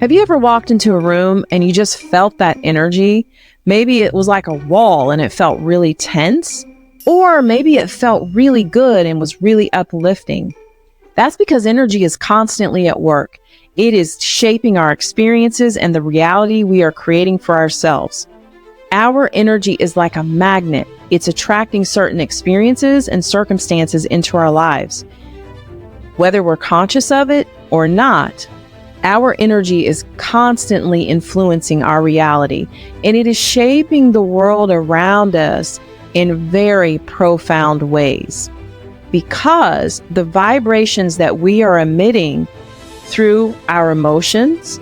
Have you ever walked into a room and you just felt that energy? Maybe it was like a wall and it felt really tense, or maybe it felt really good and was really uplifting. That's because energy is constantly at work. It is shaping our experiences and the reality we are creating for ourselves. Our energy is like a magnet. It's attracting certain experiences and circumstances into our lives. Whether we're conscious of it or not, our energy is constantly influencing our reality, and it is shaping the world around us in very profound ways. Because the vibrations that we are emitting through our emotions,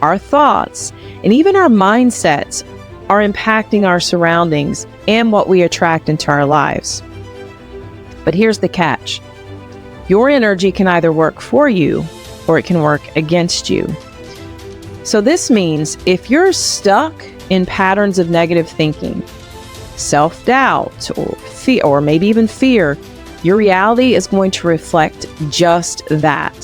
our thoughts, and even our mindsets are impacting our surroundings and what we attract into our lives. But here's the catch. Your energy can either work for you or it can work against you. So this means if you're stuck in patterns of negative thinking, self-doubt, or fear, or maybe even fear, your reality is going to reflect just that.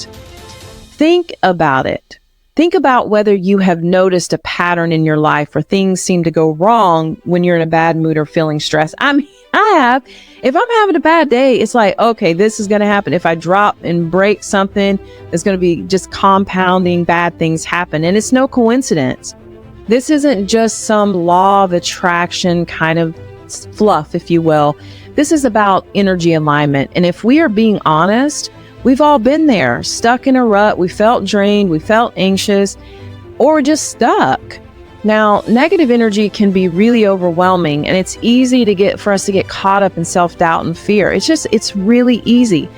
Think about it. Think about whether you have noticed a pattern in your life or things seem to go wrong when you're in a bad mood or feeling stressed. I mean, I have. If I'm having a bad day, it's like, okay, this is going to happen. If I drop and break something, it's going to be just compounding bad things happen. And it's no coincidence. This isn't just some law of attraction kind of fluff, if you will. This is about energy alignment. And if we are being honest, we've all been there, stuck in a rut. We felt drained, we felt anxious, or just stuck. Now, negative energy can be really overwhelming, and it's easy for us to get caught up in self-doubt and fear. It's really easy.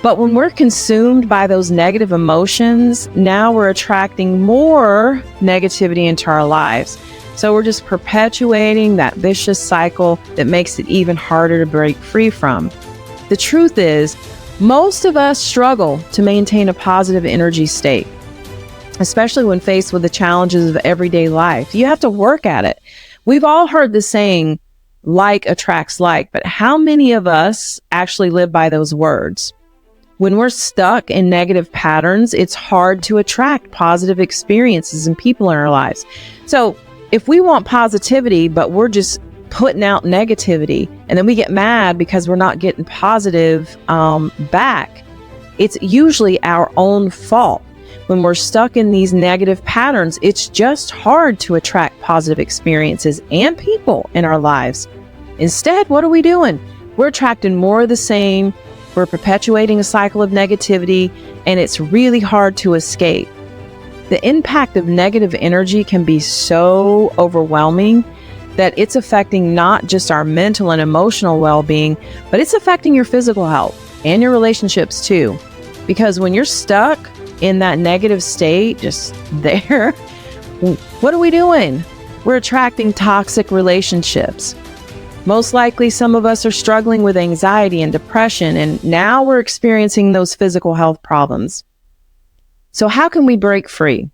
But when we're consumed by those negative emotions, now we're attracting more negativity into our lives. So we're just perpetuating that vicious cycle that makes it even harder to break free from. The truth is, most of us struggle to maintain a positive energy state, especially when faced with the challenges of everyday life. You have to work at it. We've all heard the saying, like attracts like, but how many of us actually live by those words? When we're stuck in negative patterns, it's hard to attract positive experiences and people in our lives. So if we want positivity, but we're just putting out negativity, and then we get mad because we're not getting positive back, it's usually our own fault. When we're stuck in these negative patterns, it's just hard to attract positive experiences and people in our lives. Instead, what are we doing? We're attracting more of the same. We're perpetuating a cycle of negativity, and it's really hard to escape. The impact of negative energy can be so overwhelming that it's affecting not just our mental and emotional well-being, but it's affecting your physical health and your relationships too. Because when you're stuck in that negative state, just there, what are we doing? We're attracting toxic relationships. Most likely, some of us are struggling with anxiety and depression, and now we're experiencing those physical health problems. So how can we break free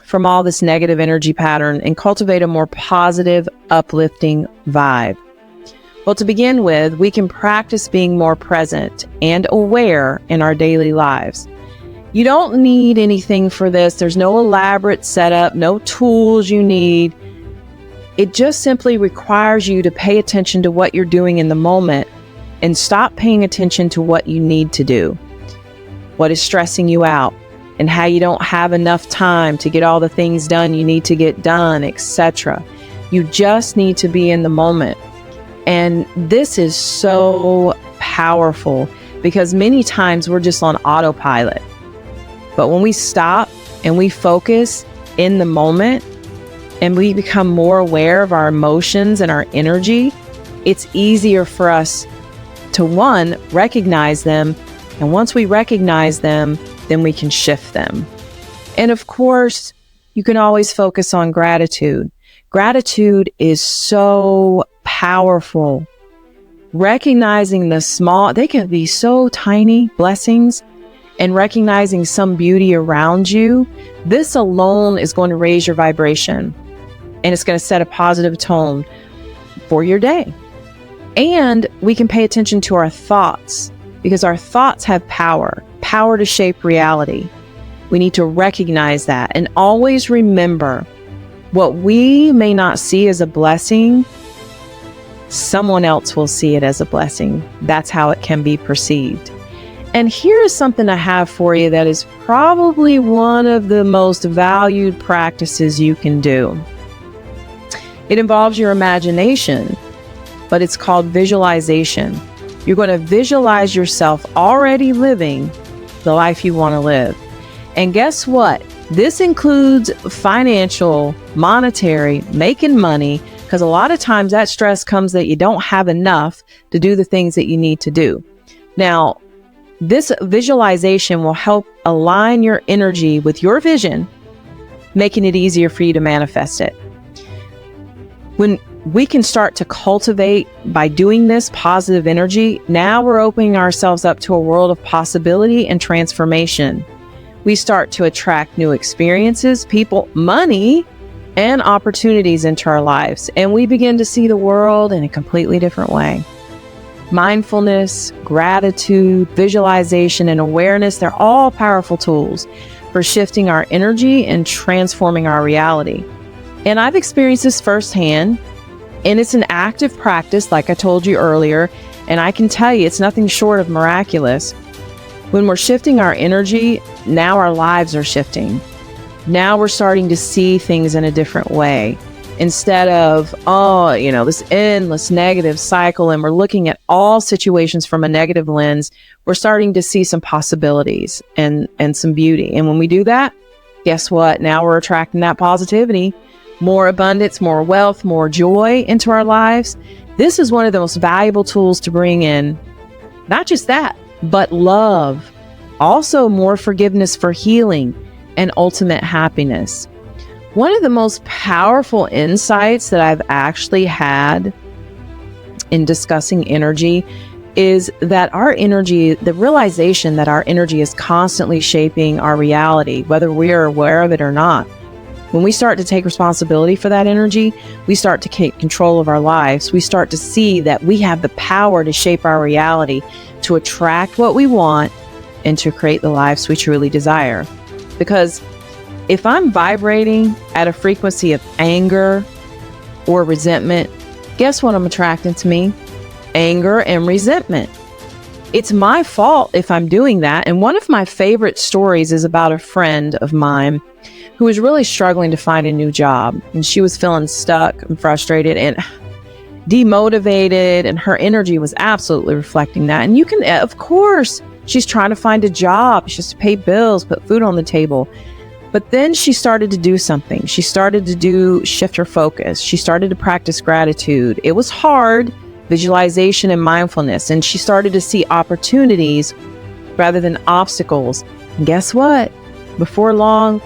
from all this negative energy pattern and cultivate a more positive, uplifting vibe? Well, to begin with, we can practice being more present and aware in our daily lives. You don't need anything for this. There's no elaborate setup, no tools you need. It just simply requires you to pay attention to what you're doing in the moment and stop paying attention to what you need to do, what is stressing you out, and how you don't have enough time to get all the things done you need to get done, etc. You just need to be in the moment. And this is so powerful because many times we're just on autopilot. But when we stop and we focus in the moment and we become more aware of our emotions and our energy, it's easier for us to, one, recognize them. And once we recognize them, then we can shift them. And of course, you can always focus on gratitude. Gratitude is so powerful. Recognizing the small, they can be so tiny blessings, and recognizing some beauty around you, this alone is going to raise your vibration. And it's going to set a positive tone for your day. And we can pay attention to our thoughts, because our thoughts have power to shape reality. We need to recognize that and always remember what we may not see as a blessing, someone else will see it as a blessing. That's how it can be perceived. And here's something I have for you that is probably one of the most valued practices you can do. It involves your imagination, but it's called visualization. You're going to visualize yourself already living the life you want to live. And guess what? This includes financial, monetary, making money, because a lot of times that stress comes that you don't have enough to do the things that you need to do. Now, this visualization will help align your energy with your vision, making it easier for you to manifest it. When we can start to cultivate by doing this positive energy, now we're opening ourselves up to a world of possibility and transformation. We start to attract new experiences, people, money, and opportunities into our lives, and we begin to see the world in a completely different way. Mindfulness, gratitude, visualization, and awareness, they're all powerful tools for shifting our energy and transforming our reality. And I've experienced this firsthand, and it's an active practice, like I told you earlier, and I can tell you it's nothing short of miraculous. When we're shifting our energy, now our lives are shifting. Now we're starting to see things in a different way. Instead of, this endless negative cycle, and we're looking at all situations from a negative lens, we're starting to see some possibilities and some beauty. And when we do that, guess what? Now we're attracting that positivity, more abundance, more wealth, more joy into our lives. This is one of the most valuable tools to bring in, not just that, but love, also more forgiveness for healing and ultimate happiness. One of the most powerful insights that I've actually had in discussing energy is that our energy, the realization that our energy is constantly shaping our reality, whether we are aware of it or not. When we start to take responsibility for that energy, we start to take control of our lives. We start to see that we have the power to shape our reality, to attract what we want, and to create the lives we truly desire. Because if I'm vibrating at a frequency of anger or resentment, guess what I'm attracting to me? Anger and resentment. It's my fault if I'm doing that. And one of my favorite stories is about a friend of mine who was really struggling to find a new job. And she was feeling stuck and frustrated and demotivated, and her energy was absolutely reflecting that. And you can, of course, she's trying to find a job. She has to pay bills, put food on the table. But then she started to do something. She started to shift her focus. She started to practice gratitude. It was hard, visualization and mindfulness. And she started to see opportunities rather than obstacles. And guess what? Before long,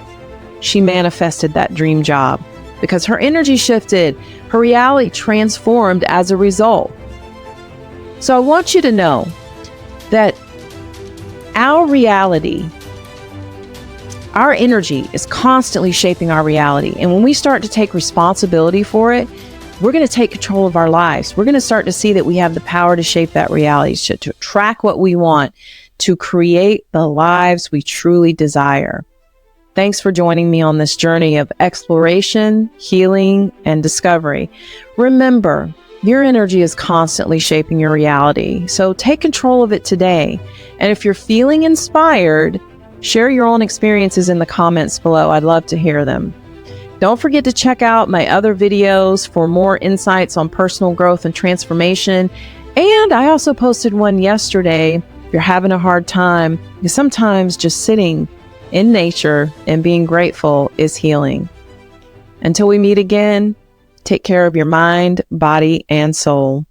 she manifested that dream job because her energy shifted. Her reality transformed as a result. So I want you to know that our reality, our energy is constantly shaping our reality. And when we start to take responsibility for it, we're going to take control of our lives. We're going to start to see that we have the power to shape that reality, to attract what we want, to create the lives we truly desire. Thanks for joining me on this journey of exploration, healing, and discovery. Remember, your energy is constantly shaping your reality. So take control of it today. And if you're feeling inspired, share your own experiences in the comments below. I'd love to hear them. Don't forget to check out my other videos for more insights on personal growth and transformation. And I also posted one yesterday. If you're having a hard time, sometimes just sitting in nature and being grateful is healing. Until we meet again, take care of your mind, body, and soul.